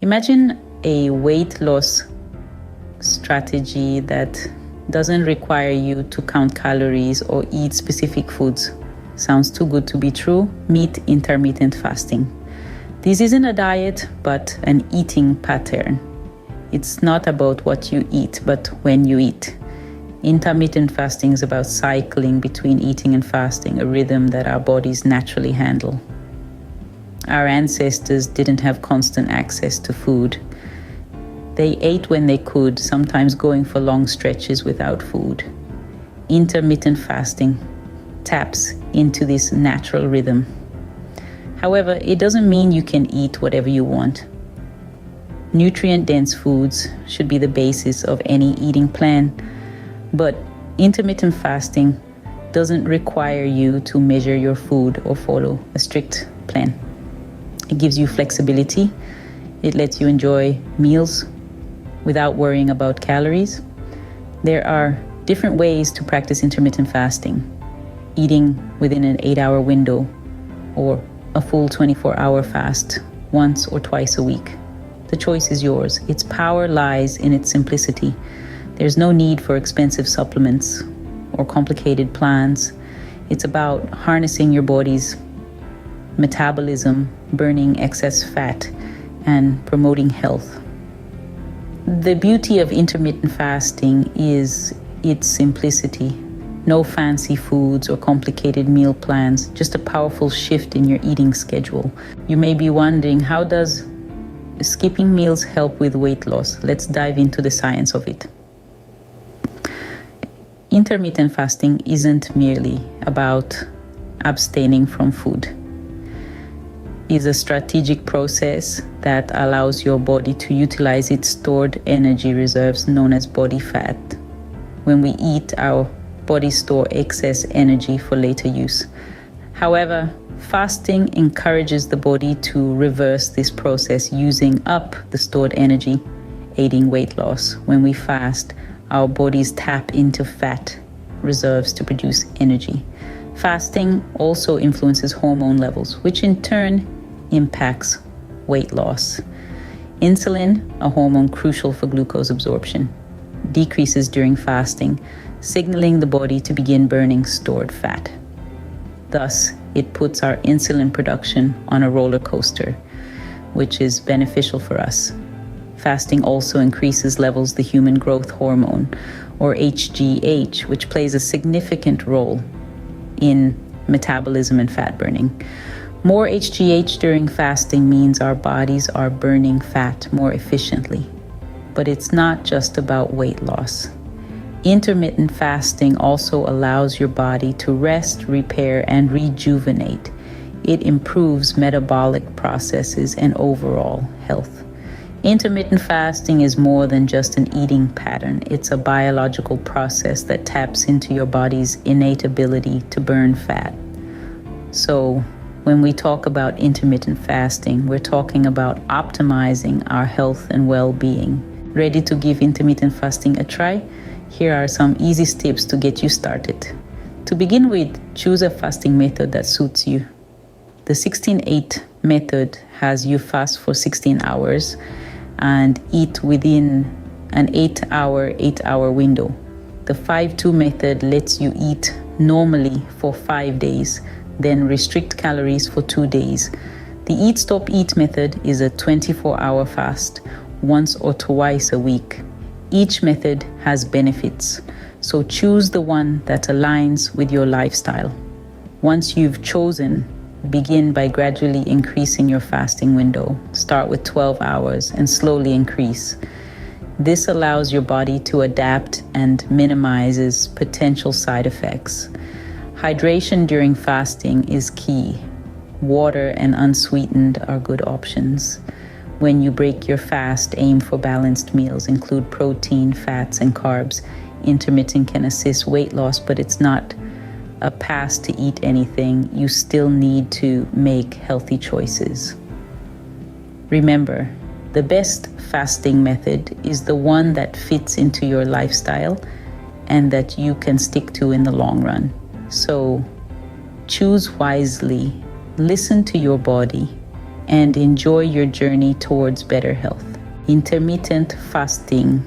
Imagine a weight loss strategy that doesn't require you to count calories or eat specific foods. Sounds too good to be true? Meet intermittent fasting. This isn't a diet, but an eating pattern. It's not about what you eat, but when you eat. Intermittent fasting is about cycling between eating and fasting, a rhythm that our bodies naturally handle. Our ancestors didn't have constant access to food. They ate when they could, sometimes going for long stretches without food. Intermittent fasting taps into this natural rhythm. However, it doesn't mean you can eat whatever you want. Nutrient-dense foods should be the basis of any eating plan, but intermittent fasting doesn't require you to measure your food or follow a strict plan. It gives you flexibility. It lets you enjoy meals without worrying about calories. There are different ways to practice intermittent fasting. Eating within an 8-hour window or a full 24-hour fast once or twice a week. The choice is yours. Its power lies in its simplicity. There's no need for expensive supplements or complicated plans. It's about harnessing your body's metabolism, burning excess fat, and promoting health. The beauty of intermittent fasting is its simplicity. No fancy foods or complicated meal plans, just a powerful shift in your eating schedule. You may be wondering, how does skipping meals help with weight loss? Let's dive into the science of it. Intermittent fasting isn't merely about abstaining from food. It's a strategic process that allows your body to utilize its stored energy reserves known as body fat. When we eat, our bodies store excess energy for later use. However, fasting encourages the body to reverse this process, using up the stored energy, aiding weight loss. When we fast, our bodies tap into fat reserves to produce energy. Fasting also influences hormone levels, which in turn impacts weight loss. Insulin, a hormone crucial for glucose absorption, decreases during fasting, signaling the body to begin burning stored fat. Thus, it puts our insulin production on a roller coaster, which is beneficial for us. Fasting also increases levels of the human growth hormone, or HGH, which plays a significant role in metabolism and fat burning. More HGH during fasting means our bodies are burning fat more efficiently. But it's not just about weight loss. Intermittent fasting also allows your body to rest, repair, and rejuvenate. It improves metabolic processes and overall health. Intermittent fasting is more than just an eating pattern. It's a biological process that taps into your body's innate ability to burn fat. So, when we talk about intermittent fasting, we're talking about optimizing our health and well-being. Ready to give intermittent fasting a try? Here are some easy tips to get you started. To begin with, choose a fasting method that suits you. The 16-8 method has you fast for 16 hours and eat within an 8-hour window. The 5-2 method lets you eat normally for 5 days, then restrict calories for 2 days. The Eat Stop Eat method is a 24-hour fast, once or twice a week. Each method has benefits, so choose the one that aligns with your lifestyle. Once you've chosen, begin by gradually increasing your fasting window. Start with 12 hours and slowly increase. This allows your body to adapt and minimizes potential side effects. Hydration during fasting is key. Water and unsweetened are good options. When you break your fast, aim for balanced meals. Include protein, fats, and carbs. Intermittent can assist weight loss, but it's not a pass to eat anything. You still need to make healthy choices. Remember, the best fasting method is the one that fits into your lifestyle and that you can stick to in the long run. So choose wisely, listen to your body, and enjoy your journey towards better health. Intermittent fasting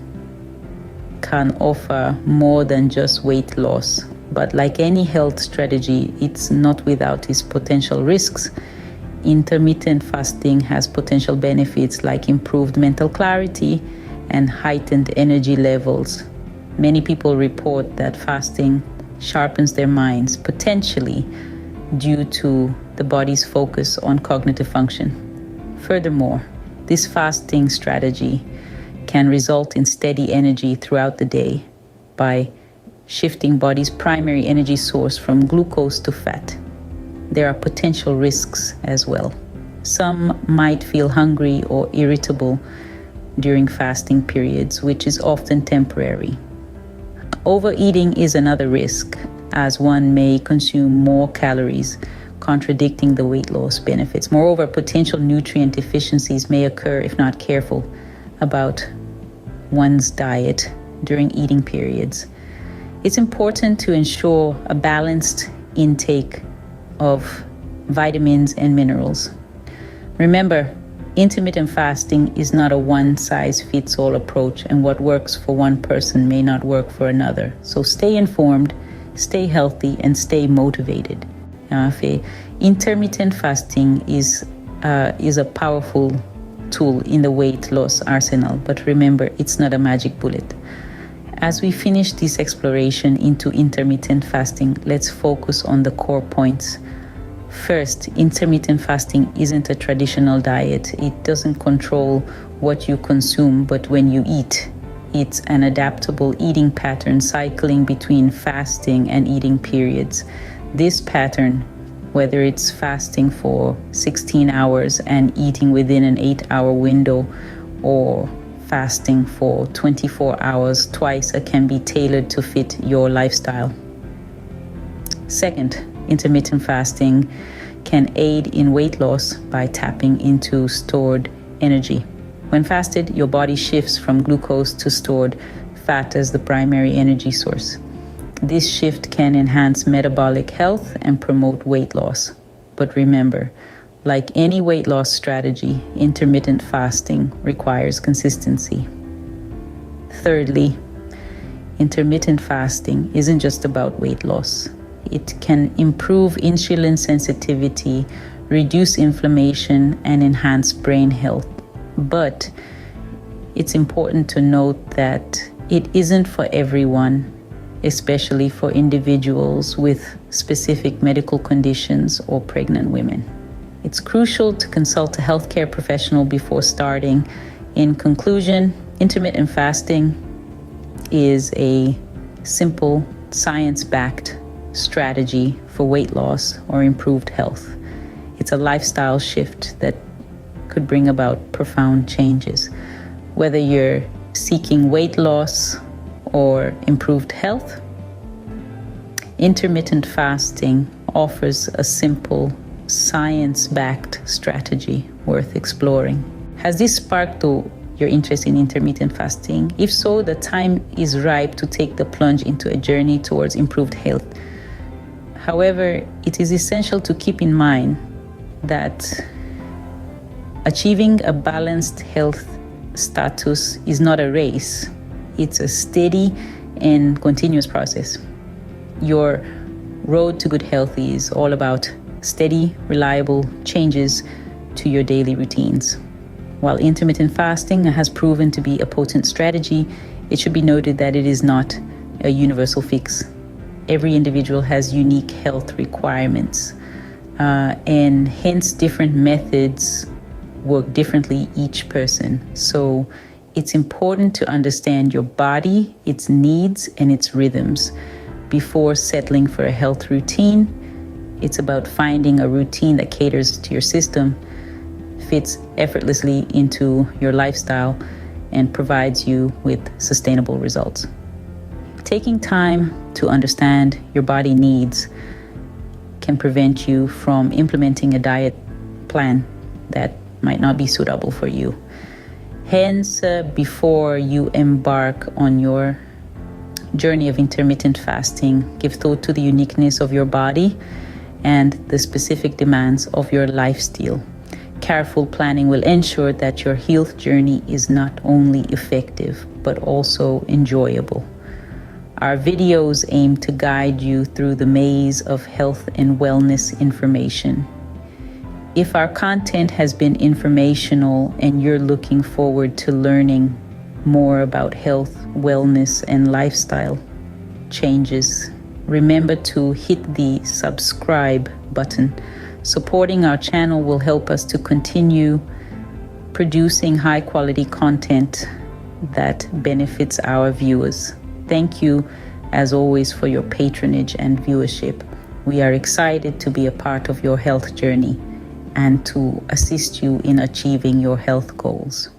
can offer more than just weight loss, but like any health strategy, it's not without its potential risks. Intermittent fasting has potential benefits like improved mental clarity and heightened energy levels. Many people report that fasting sharpens their minds, potentially due to the body's focus on cognitive function. Furthermore, this fasting strategy can result in steady energy throughout the day by shifting body's primary energy source from glucose to fat. There are potential risks as well. Some might feel hungry or irritable during fasting periods, which is often temporary. Overeating is another risk, as one may consume more calories, contradicting the weight loss benefits. Moreover, potential nutrient deficiencies may occur if not careful about one's diet during eating periods. It's important to ensure a balanced intake of vitamins and minerals. Remember, intermittent fasting is not a one-size-fits-all approach, and what works for one person may not work for another. So stay informed, stay healthy, and stay motivated. Intermittent fasting is a powerful tool in the weight loss arsenal, but remember, it's not a magic bullet. As we finish this exploration into intermittent fasting, let's focus on the core points. First, intermittent fasting isn't a traditional diet. It doesn't control what you consume, but when you eat. It's an adaptable eating pattern cycling between fasting and eating periods. This pattern, whether it's fasting for 16 hours and eating within an 8-hour window, or fasting for 24 hours twice, can be tailored to fit your lifestyle. Second, intermittent fasting can aid in weight loss by tapping into stored energy. When fasted, your body shifts from glucose to stored fat as the primary energy source. This shift can enhance metabolic health and promote weight loss. But remember, like any weight loss strategy, intermittent fasting requires consistency. Thirdly, intermittent fasting isn't just about weight loss. It can improve insulin sensitivity, reduce inflammation, and enhance brain health. But it's important to note that it isn't for everyone, especially for individuals with specific medical conditions or pregnant women. It's crucial to consult a healthcare professional before starting. In conclusion, intermittent fasting is a simple, science-backed strategy for weight loss or improved health. It's a lifestyle shift that could bring about profound changes. Whether you're seeking weight loss or improved health, intermittent fasting offers a simple, science-backed strategy worth exploring. Has this sparked your interest in intermittent fasting? If so, the time is ripe to take the plunge into a journey towards improved health. However, it is essential to keep in mind that achieving a balanced health status is not a race. It's a steady and continuous process. Your road to good health is all about steady, reliable changes to your daily routines. While intermittent fasting has proven to be a potent strategy, it should be noted that it is not a universal fix. Every individual has unique health requirements, and hence different methods work differently each person. So it's important to understand your body, its needs, and its rhythms before settling for a health routine. It's about finding a routine that caters to your system, fits effortlessly into your lifestyle, and provides you with sustainable results. Taking time to understand your body needs can prevent you from implementing a diet plan that might not be suitable for you. Hence, before you embark on your journey of intermittent fasting, give thought to the uniqueness of your body and the specific demands of your lifestyle. careful planning will ensure that your health journey is not only effective, but also enjoyable. Our videos aim to guide you through the maze of health and wellness information. If our content has been informational and you're looking forward to learning more about health, wellness, and lifestyle changes, remember to hit the subscribe button. Supporting our channel will help us to continue producing high quality content that benefits our viewers. Thank you, as always, for your patronage and viewership. We are excited to be a part of your health journey and to assist you in achieving your health goals.